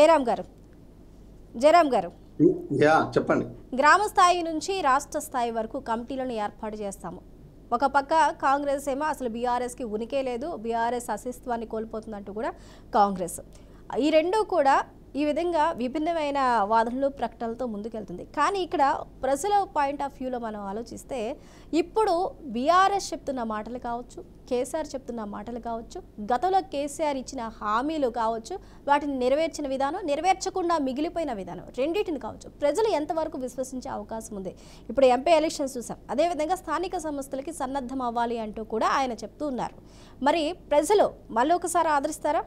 జయరామ్ గారు జయరామ్ గారు చెప్పండి. గ్రామ స్థాయి నుంచి రాష్ట్ర స్థాయి వరకు కమిటీలను ఏర్పాటు చేస్తాము. ఒక పక్క కాంగ్రెస్ ఏమో అసలు బీఆర్ఎస్కి ఉనికే లేదు, బీఆర్ఎస్ అస్తిత్వాన్ని కోల్పోతుందంటూ కూడా కాంగ్రెస్. ఈ రెండు కూడా ఈ విధంగా విభిన్నమైన వాదనలు ప్రకటనలతో ముందుకెళ్తుంది. కానీ ఇక్కడ ప్రజల పాయింట్ ఆఫ్ వ్యూలో మనం ఆలోచిస్తే ఇప్పుడు బీఆర్ఎస్ చెప్తున్న మాటలు కావచ్చు, కేసీఆర్ చెప్తున్న మాటలు కావచ్చు, గతంలో కేసీఆర్ ఇచ్చిన హామీలు కావచ్చు, వాటిని నెరవేర్చిన విధానం, నెరవేర్చకుండా మిగిలిపోయిన విధానం, రెండింటిని కావచ్చు ప్రజలు ఎంతవరకు విశ్వసించే అవకాశం ఉంది. ఇప్పుడు ఎంపీ ఎలక్షన్స్ చూసాం, అదేవిధంగా స్థానిక సంస్థలకి సన్నద్ధం అవ్వాలి అంటూ కూడా ఆయన చెప్తూ ఉన్నారు. మరి ప్రజలు మళ్ళీ ఒకసారి ఆదరిస్తారా?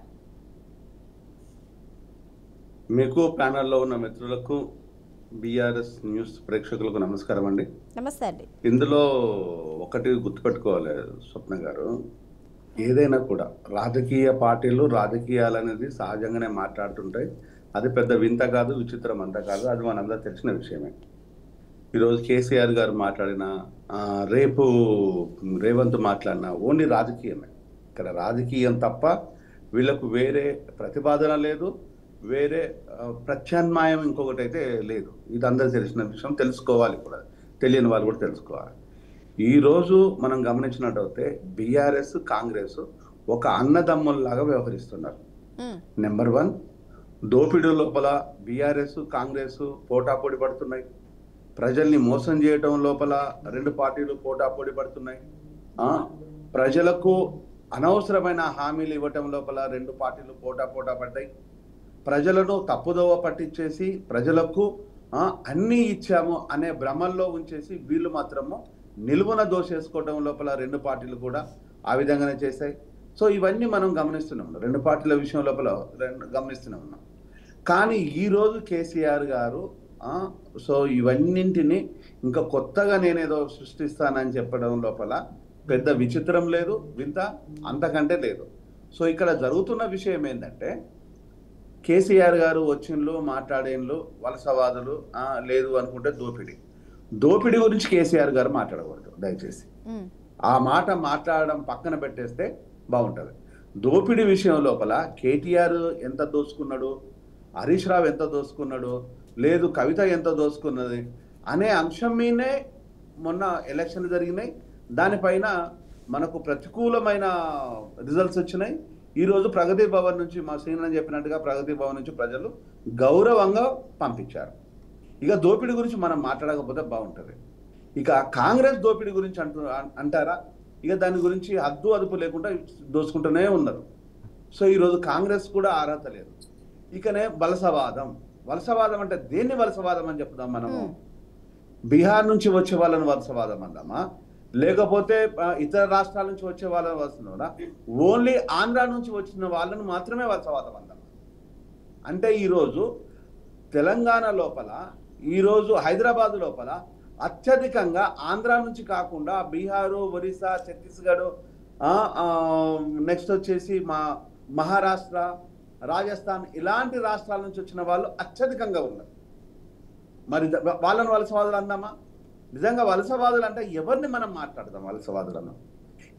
మీకు ప్యానల్లో ఉన్న మిత్రులకు, బీఆర్ఎస్ న్యూస్ ప్రేక్షకులకు నమస్కారం అండి. నమస్తే అండి. ఇందులో ఒకటి గుర్తుపెట్టుకోవాలి స్వప్న గారు, ఏదైనా కూడా రాజకీయ పార్టీలు రాజకీయాలు అనేది సహజంగానే మాట్లాడుతుంటాయి. అది పెద్ద వింత కాదు, విచిత్రం అంతా కాదు, అది మనందరూ తెలిసిన విషయమే. ఈరోజు కేసీఆర్ గారు మాట్లాడిన, రేపు రేవంత్ మాట్లాడిన ఓన్లీ రాజకీయమే. ఇక్కడ రాజకీయం తప్ప వీళ్ళకు వేరే ప్రతిపాదన లేదు, వేరే ప్రత్యామ్నాయం ఇంకొకటి అయితే లేదు. ఇది అందరూ తెలిసిన విషయం, తెలుసుకోవాలి కూడా, తెలియని వాళ్ళు కూడా తెలుసుకోవాలి. ఈరోజు మనం గమనించినట్టయితే బీఆర్ఎస్ కాంగ్రెస్ ఒక అన్నదమ్ముల్లాగా వ్యవహరిస్తున్నారు. నెంబర్ 1, దోపిడీ లోపల బీఆర్ఎస్ కాంగ్రెస్ పోటాపోటీ పడుతున్నాయి. ప్రజల్ని మోసం చేయడం లోపల రెండు పార్టీలు పోటాపోటీ పడుతున్నాయి. ప్రజలకు అనవసరమైన హామీలు ఇవ్వటం లోపల రెండు పార్టీలు పోటా పడ్డాయి. ప్రజలను తప్పుదోవ పట్టించేసి ప్రజలకు అన్నీ ఇచ్చాము అనే భ్రమల్లో ఉంచేసి వీళ్ళు మాత్రము నిలువున దోషేసుకోవడం లోపల రెండు పార్టీలు కూడా ఆ విధంగానే చేశాయి. సో ఇవన్నీ మనం గమనిస్తున్నాం, రెండు పార్టీల విషయం లోపల గమనిస్తూనే ఉన్నాం. కానీ ఈరోజు కేసీఆర్ గారు సో ఇవన్నింటినీ ఇంకా కొత్తగా నేనేదో సృష్టిస్తానని చెప్పడం లోపల పెద్ద విచిత్రం లేదు, వింత అంతకంటే లేదు. సో ఇక్కడ జరుగుతున్న విషయం ఏంటంటే, కేసీఆర్ గారు వచ్చిండ్లు మాట్లాడేండ్లు వలసవాదులు లేదు అనుకుంటే దోపిడీ గురించి కేసీఆర్ గారు మాట్లాడకూడదు దయచేసి. ఆ మాట మాట్లాడడం పక్కన పెట్టేస్తే బాగుంటుంది. దోపిడీ విషయం లోపల కేటీఆర్ ఎంత దోసుకున్నాడు, హరీష్ రావు ఎంత దోసుకున్నాడు, లేదు కవిత ఎంత దోసుకున్నది అనే అంశం మీదనే మొన్న ఎలక్షన్లు జరిగినాయి. దానిపైన మనకు ప్రతికూలమైన రిజల్ట్స్ వచ్చినాయి. ఈరోజు ప్రగతి భవన్ నుంచి మా శ్రీనని చెప్పినట్టుగా ప్రగతి భవన్ నుంచి ప్రజలు గౌరవంగా పంపించారు. ఇక దోపిడీ గురించి మనం మాట్లాడకపోతే బాగుంటుంది. ఇక కాంగ్రెస్ దోపిడీ గురించి అంటారా? ఇక దాని గురించి హద్దు అదుపు లేకుండా దోసుకుంటూనే ఉన్నారు. సో ఈరోజు కాంగ్రెస్ కూడా అర్హత లేదు. ఇకనే వలసవాదం అంటే దేన్ని వలసవాదం అని చెప్తాం మనము? బీహార్ నుంచి వచ్చే వాళ్ళని వలసవాదం అందామా, లేకపోతే ఇతర రాష్ట్రాల నుంచి వచ్చే వాళ్ళని వస్తున్నారా, ఓన్లీ ఆంధ్ర నుంచి వచ్చిన వాళ్ళని మాత్రమే వలసవాదం అందాం? అంటే ఈరోజు తెలంగాణ లోపల, ఈరోజు హైదరాబాద్ లోపల అత్యధికంగా ఆంధ్ర నుంచి కాకుండా బీహారు, ఒరిస్సా, ఛత్తీస్గఢ్, నెక్స్ట్ వచ్చేసి మహారాష్ట్ర, రాజస్థాన్ ఇలాంటి రాష్ట్రాల నుంచి వచ్చిన వాళ్ళు అత్యధికంగా ఉన్నారు. మరి వాళ్ళని వలసవాదులు అందామా? నిజంగా వలసవాదులు అంటే ఎవరిని మనం మాట్లాడదాం వలసవాదులను?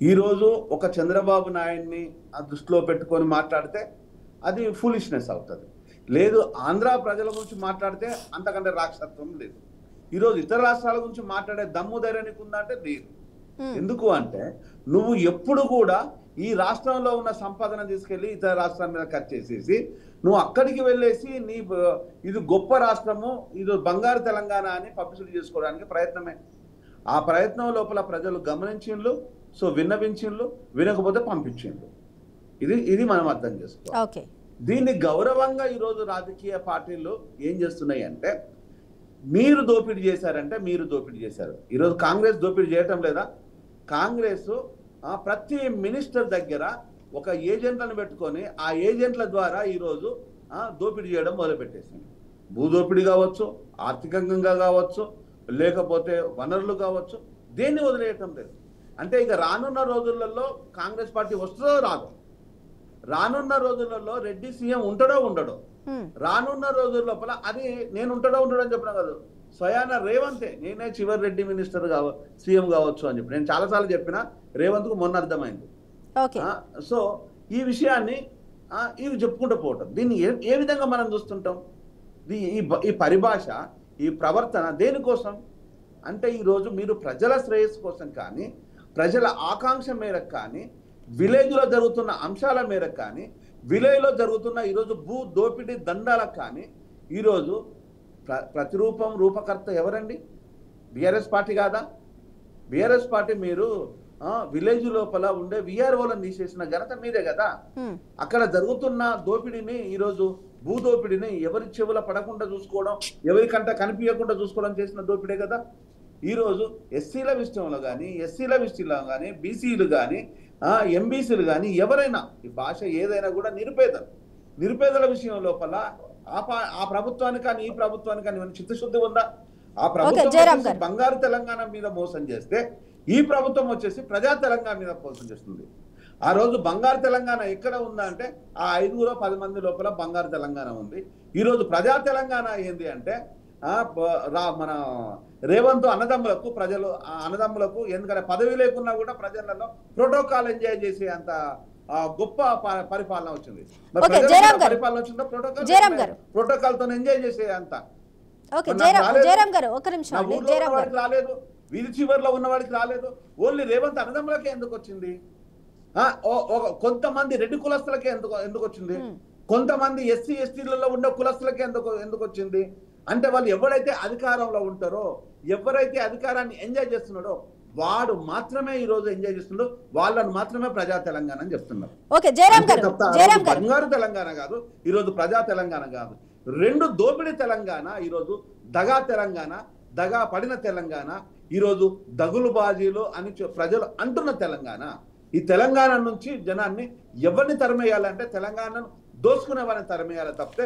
ఈరోజు ఒక చంద్రబాబు నాయుడిని దృష్టిలో పెట్టుకొని మాట్లాడితే అది ఫూలిష్నెస్ అవుతుంది. లేదు ఆంధ్ర ప్రజల గురించి మాట్లాడితే అంతకంటే రాక్షసత్వం లేదు. ఈరోజు ఇతర రాష్ట్రాల గురించి మాట్లాడే దమ్ము ధైర్యానికి ఉందంటే లేదు. ఎందుకు అంటే నువ్వు ఎప్పుడు కూడా ఈ రాష్ట్రంలో ఉన్న సంపదన తీసుకెళ్లి ఇతర రాష్ట్రాల మీద ఖర్చు చేసేసి నువ్వు అక్కడికి వెళ్ళేసి ఇది గొప్ప రాష్ట్రము, ఇది బంగారు తెలంగాణ అని పబ్లిసిటీ చేసుకోవడానికి ప్రయత్నమే. ఆ ప్రయత్నం లోపల ప్రజలు గమనించిండ్లు, సో విన్నవించిండ్లు, వినకపోతే పంపించిండ్లు. ఇది మనం అర్థం చేసుకోవాలి. దీన్ని గౌరవంగా ఈరోజు రాజకీయ పార్టీలు ఏం చేస్తున్నాయి అంటే, మీరు దోపిడీ చేశారంటే మీరు దోపిడీ చేశారు. ఈరోజు కాంగ్రెస్ దోపిడీ చేయటం లేదా? కాంగ్రెస్ ప్రతి మినిస్టర్ దగ్గర ఒక ఏజెంట్లను పెట్టుకొని ఆ ఏజెంట్ల ద్వారా ఈరోజు దోపిడీ చేయడం మొదలుపెట్టేసింది. భూదోపిడీ కావచ్చు, ఆర్థికంగా కావచ్చు, లేకపోతే వనరులు కావచ్చు, దేన్ని వదిలేయటం లేదు. అంటే ఇక రానున్న రోజులలో కాంగ్రెస్ పార్టీ వస్తుందో రాదు, రానున్న రోజులలో రెడ్డి సీఎం ఉంటాడో ఉండడో, రానున్న రోజుల లోపల అది నేను ఉంటాడో అని చెప్పినా కాదు, స్వయాన రేవంతే నేనే చివరి రెడ్డి మినిస్టర్ సీఎం కావచ్చు అని చెప్పి నేను చాలాసార్లు చెప్పిన రేవంత్కు మొన్న అర్థమైంది. సో ఈ విషయాన్ని ఇవి చెప్పుకుంటూ పోవటం. దీన్ని ఏ విధంగా మనం చూస్తుంటాం? ఈ పరిభాష, ఈ ప్రవర్తన దేనికోసం అంటే ఈరోజు మీరు ప్రజల శ్రేయస్సు కోసం కానీ, ప్రజల ఆకాంక్ష మేరకు కానీ, విలేజ్లో జరుగుతున్న అంశాల మేరకు కానీ, విలేజ్లో జరుగుతున్న ఈరోజు భూ దోపిడీ దండాలకు కానీ ఈరోజు ప్రతిరూపం రూపకర్త ఎవరండి? బీఆర్ఎస్ పార్టీ కాదా? బీఆర్ఎస్ పార్టీ మీరు విలేజ్ లోపల ఉండే విఆర్ఓలను తీసేసిన ఘనత మీదే కదా. అక్కడ జరుగుతున్న దోపిడీని ఈరోజు భూదోపిడిని ఎవరి చెవుల పడకుండా చూసుకోవడం, ఎవరికంట కనిపించకుండా చూసుకోవడం చేసిన దోపిడే కదా. ఈరోజు ఎస్సీల విషయంలో కానీ, ఎస్సీల విషయంలో కానీ, బీసీలు కానీ, ఎంబీసీలు కానీ ఎవరైనా ఈ భాష ఏదైనా కూడా నిరుపేదల విషయం లోపల ఆ ప్రభుత్వానికి కానీ ఈ ప్రభుత్వానికి కానీ చిత్తశుద్ధి ఉందా? ఆ ప్రభుత్వం బంగారు తెలంగాణ మీద మోసం చేస్తే ఈ ప్రభుత్వం వచ్చేసి ప్రజా తెలంగాణ మీద మోసం చేస్తుంది. ఆ రోజు బంగారు తెలంగాణ ఎక్కడ ఉందా అంటే ఆ 5-10 మంది లోపల బంగారు తెలంగాణ ఉంది. ఈరోజు ప్రజా తెలంగాణ ఏంది అంటే మన రేవంత్ అన్నదమ్ములకు ప్రజలు అన్నదమ్ములకు ఎందుకంటే పదవి లేకున్నా కూడా ప్రజలలో ప్రోటోకాల్ ఎంజాయ్ చేసే అంత గొప్ప పరిపాలన వచ్చింది. పరిపాలన వచ్చిందో ప్రోటోకాల్ తో ఎంజాయ్ చేసే అంత రాలేదు. వీధి చివరిలో ఉన్న వాడికి రాలేదు. ఓన్లీ రేవంత్ అన్నదమ్ములకే ఎందుకు వచ్చింది? కొంతమంది రెడ్డి కులస్తులకే ఎందుకు వచ్చింది? కొంతమంది ఎస్సీ ఎస్టీలలో ఉన్న కులస్తులకే ఎందుకు వచ్చింది? అంటే వాళ్ళు ఎవరైతే అధికారంలో ఉంటారో, ఎవరైతే అధికారాన్ని ఎంజాయ్ చేస్తున్నాడో వాడు మాత్రమే ఈ రోజు ఎంజాయ్ చేస్తున్నాడు. వాళ్ళని మాత్రమే ప్రజా తెలంగాణ అని చెప్తున్నారు. బంగారు తెలంగాణ కాదు, ఈరోజు ప్రజా తెలంగాణ కాదు. 2 దోపిడీ తెలంగాణ, ఈరోజు దగా తెలంగాణ, దగా పడిన తెలంగాణ, ఈరోజు దగులు బాజీలు అని ప్రజలు అంటున్న తెలంగాణ. ఈ తెలంగాణ నుంచి జనాన్ని ఎవరిని తరిమేయాలంటే తెలంగాణను దోసుకునే వారిని తరిమేయాలి తప్పితే